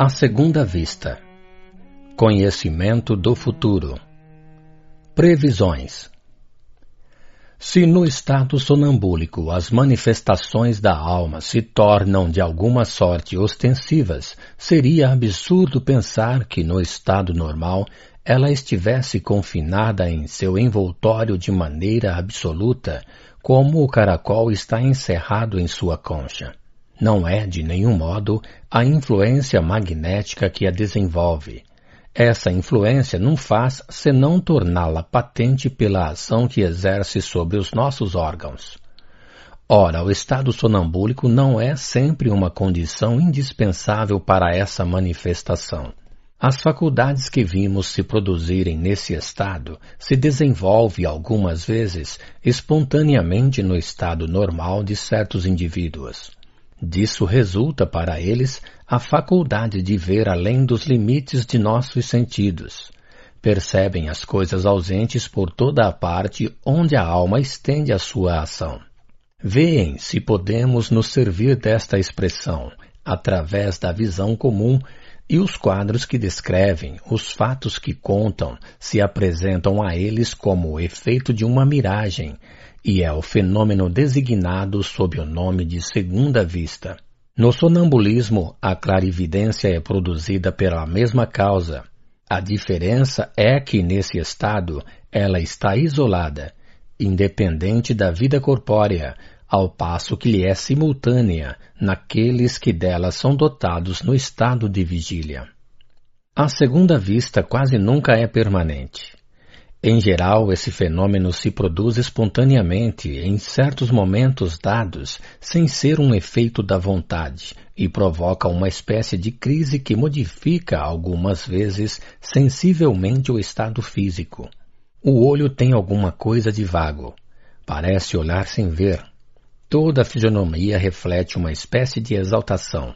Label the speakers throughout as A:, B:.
A: À segunda vista. Conhecimento do futuro. Previsões. Se no estado sonambúlico as manifestações da alma se tornam de alguma sorte ostensivas, seria absurdo pensar que no estado normal ela estivesse confinada em seu envoltório de maneira absoluta, como o caracol está encerrado em sua concha. Não é, de nenhum modo, a influência magnética que a desenvolve. Essa influência não faz senão torná-la patente pela ação que exerce sobre os nossos órgãos. Ora, o estado sonambúlico não é sempre uma condição indispensável para essa manifestação. As faculdades que vimos se produzirem nesse estado se desenvolvem algumas vezes espontaneamente no estado normal de certos indivíduos. Disso resulta para eles a faculdade de ver além dos limites de nossos sentidos. Percebem as coisas ausentes por toda a parte onde a alma estende a sua ação. Veem, se podemos nos servir desta expressão, através da visão comum, e os quadros que descrevem, os fatos que contam, se apresentam a eles como o efeito de uma miragem, e é o fenômeno designado sob o nome de segunda vista. No sonambulismo, a clarividência é produzida pela mesma causa. A diferença é que, nesse estado, ela está isolada, independente da vida corpórea, ao passo que lhe é simultânea naqueles que dela são dotados no estado de vigília. A segunda vista quase nunca é permanente. Em geral, esse fenômeno se produz espontaneamente em certos momentos dados, sem ser um efeito da vontade, e provoca uma espécie de crise que modifica algumas vezes sensivelmente o estado físico. O olho tem alguma coisa de vago. Parece olhar sem ver. Toda a fisionomia reflete uma espécie de exaltação.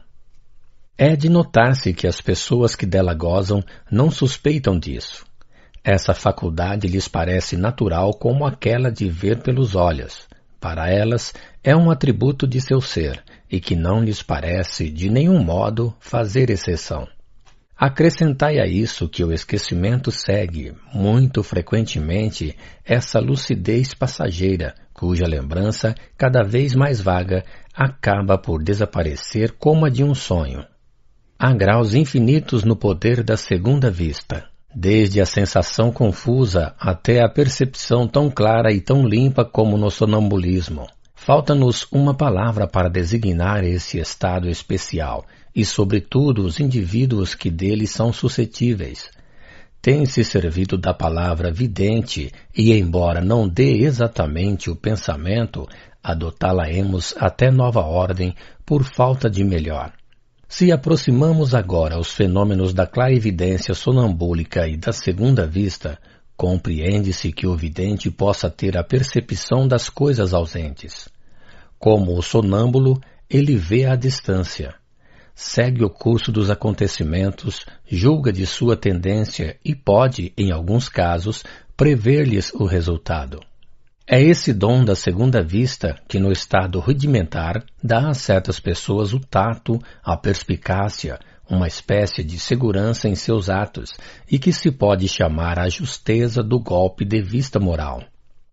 A: É de notar-se que as pessoas que dela gozam não suspeitam disso. Essa faculdade lhes parece natural como aquela de ver pelos olhos. Para elas, é um atributo de seu ser, e que não lhes parece, de nenhum modo, fazer exceção. Acrescentai a isso que o esquecimento segue, muito frequentemente, essa lucidez passageira, cuja lembrança, cada vez mais vaga, acaba por desaparecer como a de um sonho. Há graus infinitos no poder da segunda vista. Desde a sensação confusa até a percepção tão clara e tão limpa como no sonambulismo. Falta-nos uma palavra para designar esse estado especial e, sobretudo, os indivíduos que dele são suscetíveis. Tem-se servido da palavra vidente e, embora não dê exatamente o pensamento, adotá-la-emos até nova ordem por falta de melhor. Se aproximamos agora os fenômenos da clarividência sonambúlica e da segunda vista, compreende-se que o vidente possa ter a percepção das coisas ausentes. Como o sonâmbulo, ele vê à distância. Segue o curso dos acontecimentos, julga de sua tendência e pode, em alguns casos, prever-lhes o resultado. É esse dom da segunda vista que, no estado rudimentar, dá a certas pessoas o tato, a perspicácia, uma espécie de segurança em seus atos, e que se pode chamar a justeza do golpe de vista moral.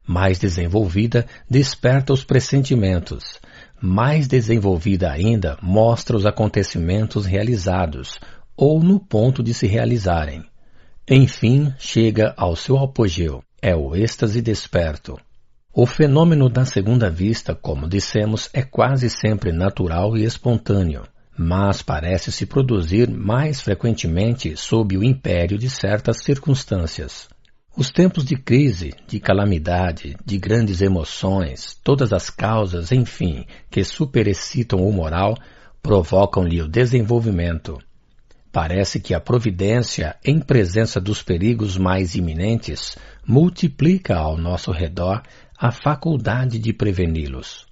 A: Mais desenvolvida, desperta os pressentimentos. Mais desenvolvida ainda, mostra os acontecimentos realizados, ou no ponto de se realizarem. Enfim, chega ao seu apogeu, é o êxtase desperto. O fenômeno da segunda vista, como dissemos, é quase sempre natural e espontâneo, mas parece se produzir mais frequentemente sob o império de certas circunstâncias. Os tempos de crise, de calamidade, de grandes emoções, todas as causas, enfim, que superexcitam o moral, provocam-lhe o desenvolvimento. Parece que a providência, em presença dos perigos mais iminentes, multiplica ao nosso redor a faculdade de preveni-los.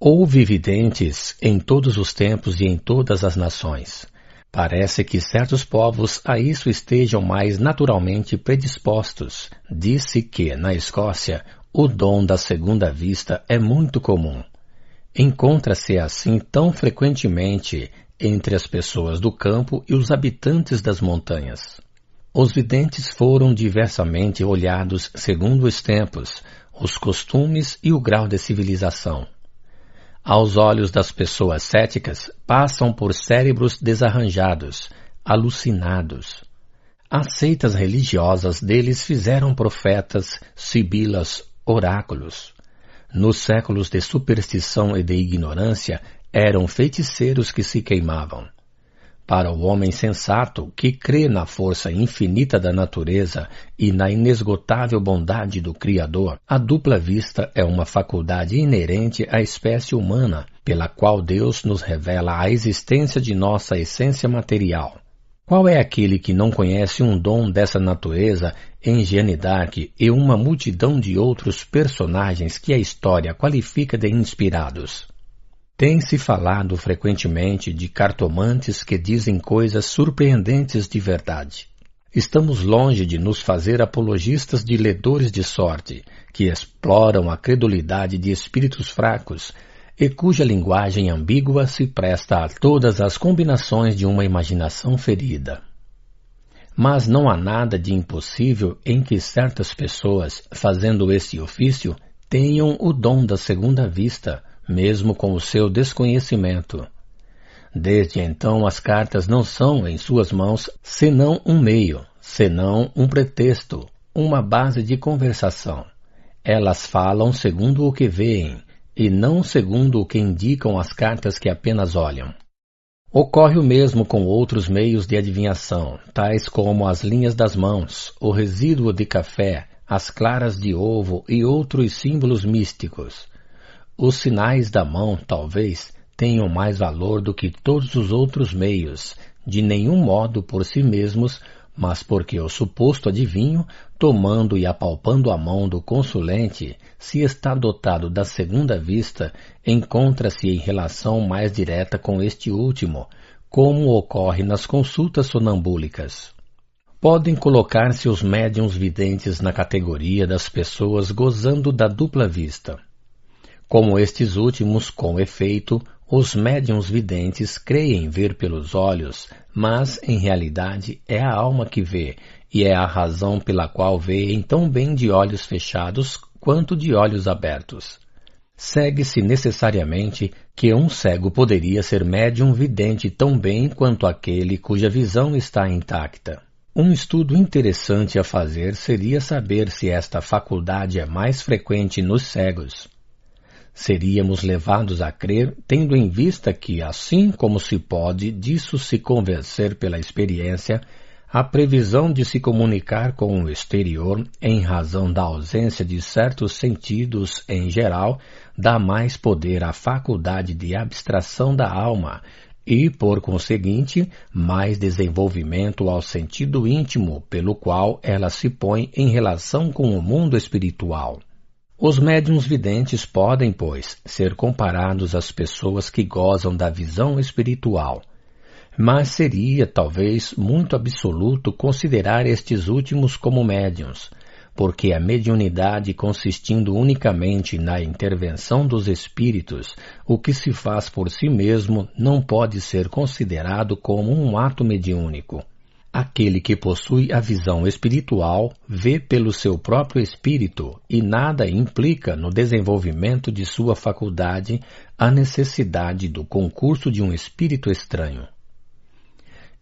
A: Houve videntes em todos os tempos e em todas as nações. Parece que certos povos a isso estejam mais naturalmente predispostos. Disse que, na Escócia, o dom da segunda vista é muito comum. Encontra-se assim tão frequentemente entre as pessoas do campo e os habitantes das montanhas. Os videntes foram diversamente olhados segundo os tempos, os costumes e o grau de civilização. Aos olhos das pessoas céticas, passam por cérebros desarranjados, alucinados. As seitas religiosas deles fizeram profetas, sibilas, oráculos. Nos séculos de superstição e de ignorância, eram feiticeiros que se queimavam. Para o homem sensato, que crê na força infinita da natureza e na inesgotável bondade do Criador, a dupla vista é uma faculdade inerente à espécie humana, pela qual Deus nos revela a existência de nossa essência material. Qual é aquele que não conhece um dom dessa natureza em Jeanne d'Arc e uma multidão de outros personagens que a história qualifica de inspirados? Tem-se falado frequentemente de cartomantes que dizem coisas surpreendentes de verdade. Estamos longe de nos fazer apologistas de ledores de sorte, que exploram a credulidade de espíritos fracos e cuja linguagem ambígua se presta a todas as combinações de uma imaginação ferida. Mas não há nada de impossível em que certas pessoas, fazendo esse ofício, tenham o dom da segunda vista, mesmo com o seu desconhecimento. Desde então as cartas não são em suas mãos senão um meio, senão um pretexto, uma base de conversação. Elas falam segundo o que veem, e não segundo o que indicam as cartas que apenas olham. Ocorre o mesmo com outros meios de adivinhação, tais como as linhas das mãos, o resíduo de café, as claras de ovo e outros símbolos místicos. Os sinais da mão, talvez, tenham mais valor do que todos os outros meios, de nenhum modo por si mesmos, mas porque o suposto adivinho, tomando e apalpando a mão do consulente, se está dotado da segunda vista, encontra-se em relação mais direta com este último, como ocorre nas consultas sonambúlicas. Podem colocar-se os médiuns videntes na categoria das pessoas gozando da dupla vista. Como estes últimos, com efeito, os médiuns videntes creem ver pelos olhos, mas, em realidade, é a alma que vê, e é a razão pela qual veem tão bem de olhos fechados quanto de olhos abertos. Segue-se necessariamente que um cego poderia ser médium vidente tão bem quanto aquele cuja visão está intacta. Um estudo interessante a fazer seria saber se esta faculdade é mais frequente nos cegos. Seríamos levados a crer, tendo em vista que, assim como se pode disso se convencer pela experiência, a previsão de se comunicar com o exterior, em razão da ausência de certos sentidos em geral, dá mais poder à faculdade de abstração da alma e, por conseguinte, mais desenvolvimento ao sentido íntimo pelo qual ela se põe em relação com o mundo espiritual. Os médiuns videntes podem, pois, ser comparados às pessoas que gozam da visão espiritual, mas seria, talvez, muito absoluto considerar estes últimos como médiuns, porque a mediunidade consistindo unicamente na intervenção dos espíritos, o que se faz por si mesmo não pode ser considerado como um ato mediúnico. Aquele que possui a visão espiritual vê pelo seu próprio espírito e nada implica no desenvolvimento de sua faculdade a necessidade do concurso de um espírito estranho.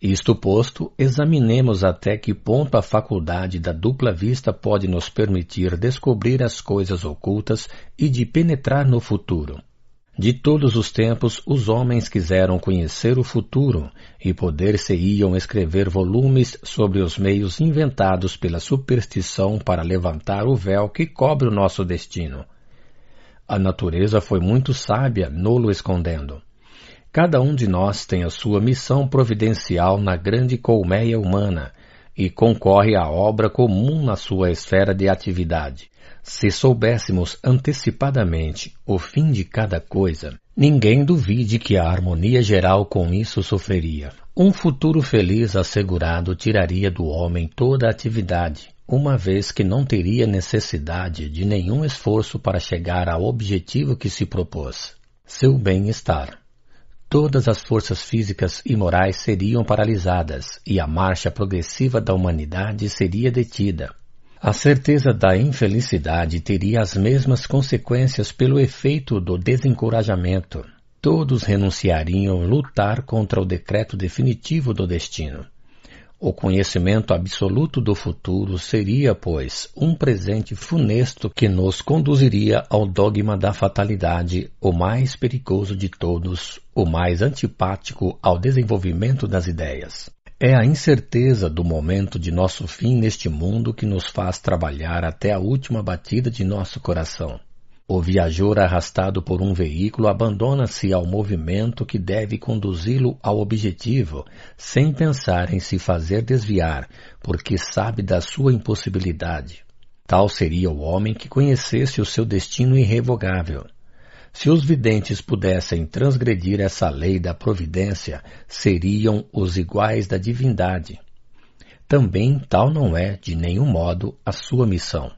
A: Isto posto, examinemos até que ponto a faculdade da dupla vista pode nos permitir descobrir as coisas ocultas e de penetrar no futuro. De todos os tempos, os homens quiseram conhecer o futuro e poder-se-iam escrever volumes sobre os meios inventados pela superstição para levantar o véu que cobre o nosso destino. A natureza foi muito sábia no-lo escondendo. Cada um de nós tem a sua missão providencial na grande colmeia humana e concorre à obra comum na sua esfera de atividade. Se soubéssemos antecipadamente o fim de cada coisa, ninguém duvide que a harmonia geral com isso sofreria. Um futuro feliz assegurado tiraria do homem toda a atividade, uma vez que não teria necessidade de nenhum esforço para chegar ao objetivo que se propôs, seu bem-estar. todas as forças físicas e morais seriam paralisadas e a marcha progressiva da humanidade seria detida. A certeza da infelicidade teria as mesmas consequências pelo efeito do desencorajamento. Todos renunciariam a lutar contra o decreto definitivo do destino. O conhecimento absoluto do futuro seria, pois, um presente funesto que nos conduziria ao dogma da fatalidade, o mais perigoso de todos, o mais antipático ao desenvolvimento das ideias. É a incerteza do momento de nosso fim neste mundo que nos faz trabalhar até a última batida de nosso coração. O viajor arrastado por um veículo abandona-se ao movimento que deve conduzi-lo ao objetivo, sem pensar em se fazer desviar, porque sabe da sua impossibilidade. Tal seria o homem que conhecesse o seu destino irrevogável. Se os videntes pudessem transgredir essa lei da providência, seriam os iguais da divindade. Também tal não é, de nenhum modo, a sua missão.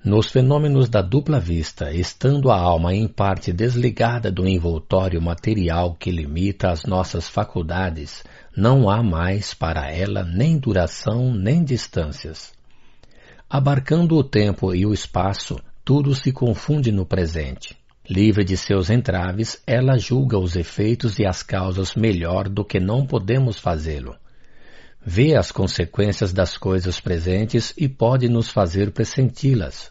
A: Nos fenômenos da dupla vista, estando a alma em parte desligada do envoltório material que limita as nossas faculdades, não há mais para ela nem duração nem distâncias. Abarcando o tempo e o espaço, tudo se confunde no presente. Livre de seus entraves, ela julga os efeitos e as causas melhor do que não podemos fazê-lo. Vê as consequências das coisas presentes e pode nos fazer pressenti-las.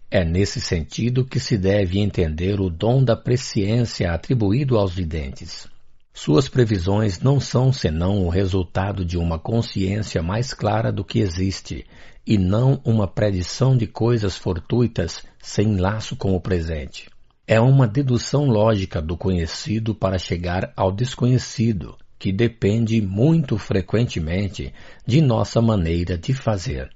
A: É nesse sentido que se deve entender o dom da presciência atribuído aos videntes. Suas previsões não são senão o resultado de uma consciência mais clara do que existe, e não uma predição de coisas fortuitas sem laço com o presente. É uma dedução lógica do conhecido para chegar ao desconhecido, que depende muito frequentemente de nossa maneira de fazer.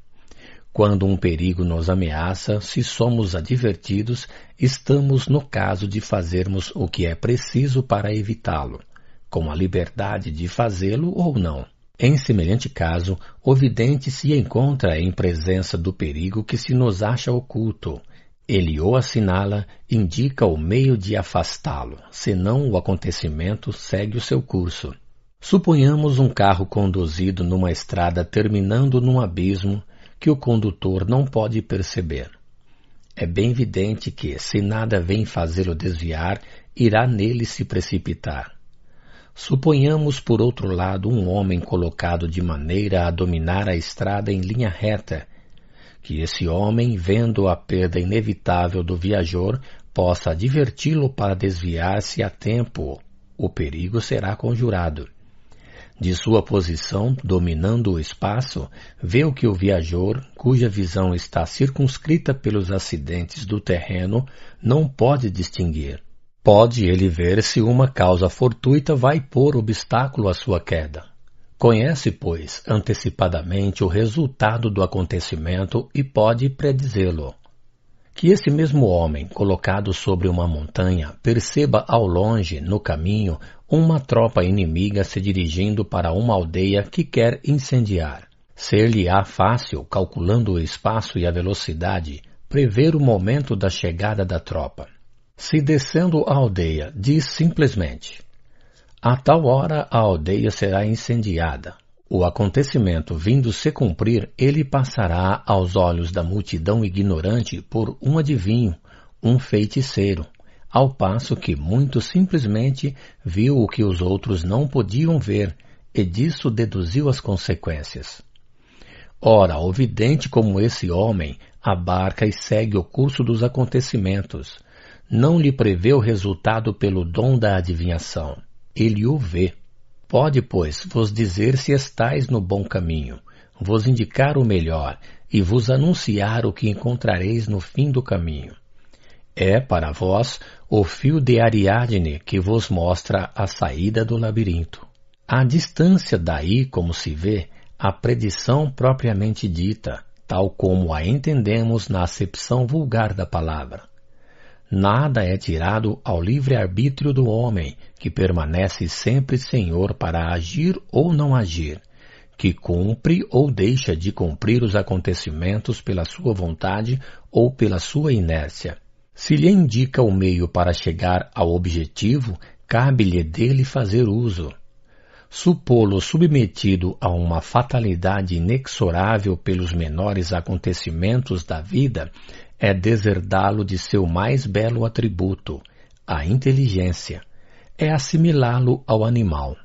A: Quando um perigo nos ameaça, se somos advertidos, estamos no caso de fazermos o que é preciso para evitá-lo, com a liberdade de fazê-lo ou não. Em semelhante caso, o vidente se encontra em presença do perigo que se nos acha oculto. Ele o assinala, indica o meio de afastá-lo, senão o acontecimento segue o seu curso. Suponhamos um carro conduzido numa estrada terminando num abismo que o condutor não pode perceber. É bem evidente que, se nada vem fazê-lo desviar, irá nele se precipitar. Suponhamos, por outro lado, um homem colocado de maneira a dominar a estrada em linha reta, que esse homem, vendo a perda inevitável do viajor, possa adverti-lo para desviar-se a tempo. O perigo será conjurado. De sua posição, dominando o espaço, vê o que o viajor, cuja visão está circunscrita pelos acidentes do terreno, não pode distinguir. Pode ele ver se uma causa fortuita vai pôr obstáculo à sua queda. Conhece, pois, antecipadamente o resultado do acontecimento e pode predizê-lo. Que esse mesmo homem, colocado sobre uma montanha, perceba ao longe, no caminho, uma tropa inimiga se dirigindo para uma aldeia que quer incendiar. Ser-lhe-á fácil, calculando o espaço e a velocidade, prever o momento da chegada da tropa. Se descendo a aldeia, diz simplesmente: a tal hora a aldeia será incendiada. O acontecimento vindo se cumprir, ele passará aos olhos da multidão ignorante por um adivinho, um feiticeiro, ao passo que muito simplesmente viu o que os outros não podiam ver e disso deduziu as consequências. Ora, o vidente como esse homem abarca e segue o curso dos acontecimentos. Não lhe prevê o resultado pelo dom da adivinhação. Ele o vê. Pode, pois, vos dizer se estais no bom caminho, vos indicar o melhor e vos anunciar o que encontrareis no fim do caminho. É, para vós, o fio de Ariadne que vos mostra a saída do labirinto. À distância daí, como se vê, a predição propriamente dita, tal como a entendemos na acepção vulgar da palavra. Nada é tirado ao livre-arbítrio do homem, que permanece sempre senhor para agir ou não agir, que cumpre ou deixa de cumprir os acontecimentos pela sua vontade ou pela sua inércia. Se lhe indica o meio para chegar ao objetivo, cabe-lhe dele fazer uso. Supô-lo submetido a uma fatalidade inexorável pelos menores acontecimentos da vida é deserdá-lo de seu mais belo atributo, a inteligência, é assimilá-lo ao animal.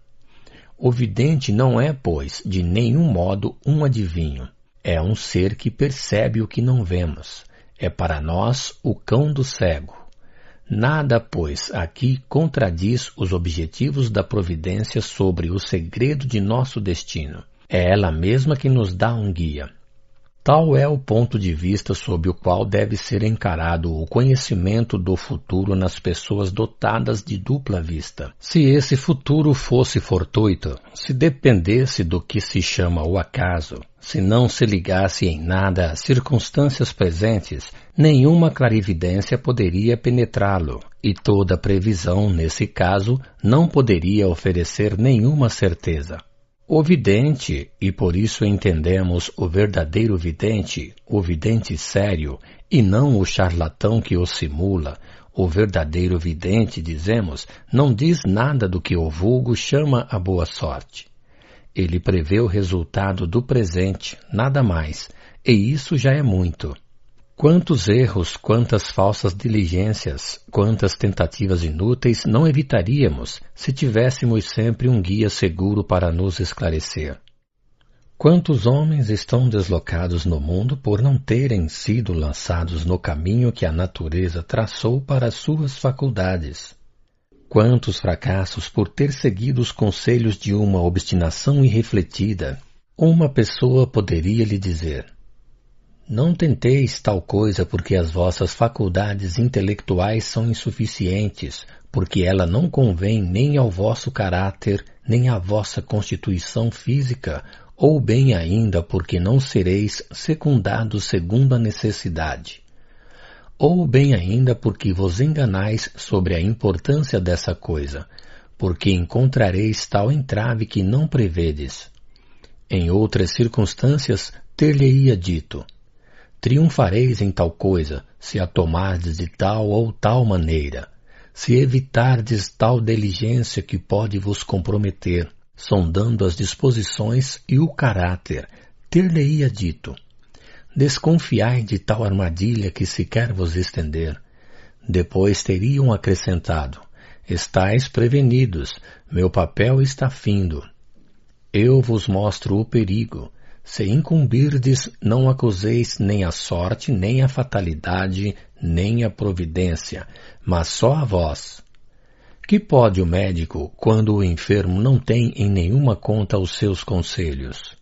A: O vidente não é, pois, de nenhum modo um adivinho. É um ser que percebe o que não vemos. É para nós o cão do cego. Nada, pois, aqui contradiz os objetivos da providência sobre o segredo de nosso destino. É ela mesma que nos dá um guia. Tal é o ponto de vista sob o qual deve ser encarado o conhecimento do futuro nas pessoas dotadas de dupla vista. Se esse futuro fosse fortuito, se dependesse do que se chama o acaso, se não se ligasse em nada às circunstâncias presentes, nenhuma clarividência poderia penetrá-lo, e toda previsão, nesse caso, não poderia oferecer nenhuma certeza. O vidente, e por isso entendemos o verdadeiro vidente, o vidente sério, e não o charlatão que o simula, o verdadeiro vidente, dizemos, não diz nada do que o vulgo chama a boa sorte. Ele prevê o resultado do presente, nada mais, e isso já é muito. Quantos erros, quantas falsas diligências, quantas tentativas inúteis não evitaríamos se tivéssemos sempre um guia seguro para nos esclarecer? Quantos homens estão deslocados no mundo por não terem sido lançados no caminho que a natureza traçou para suas faculdades? Quantos fracassos por ter seguido os conselhos de uma obstinação irrefletida? Uma pessoa poderia lhe dizer: não tenteis tal coisa porque as vossas faculdades intelectuais são insuficientes, porque ela não convém nem ao vosso caráter, nem à vossa constituição física, ou bem ainda porque não sereis secundados segundo a necessidade. Ou bem ainda porque vos enganais sobre a importância dessa coisa, porque encontrareis tal entrave que não prevedes. Em outras circunstâncias, ter-lhe-ia dito: triunfareis em tal coisa, se a tomardes de tal ou tal maneira, se evitardes tal diligência que pode vos comprometer, sondando as disposições e o caráter, ter-lhe-ia dito: desconfiai de tal armadilha que se quer vos estender. Depois teriam acrescentado: estais prevenidos, meu papel está findo. Eu vos mostro o perigo. Se incumbirdes, não acuseis nem a sorte, nem a fatalidade, nem a providência, mas só a vós. Que pode o médico, quando o enfermo não tem em nenhuma conta os seus conselhos?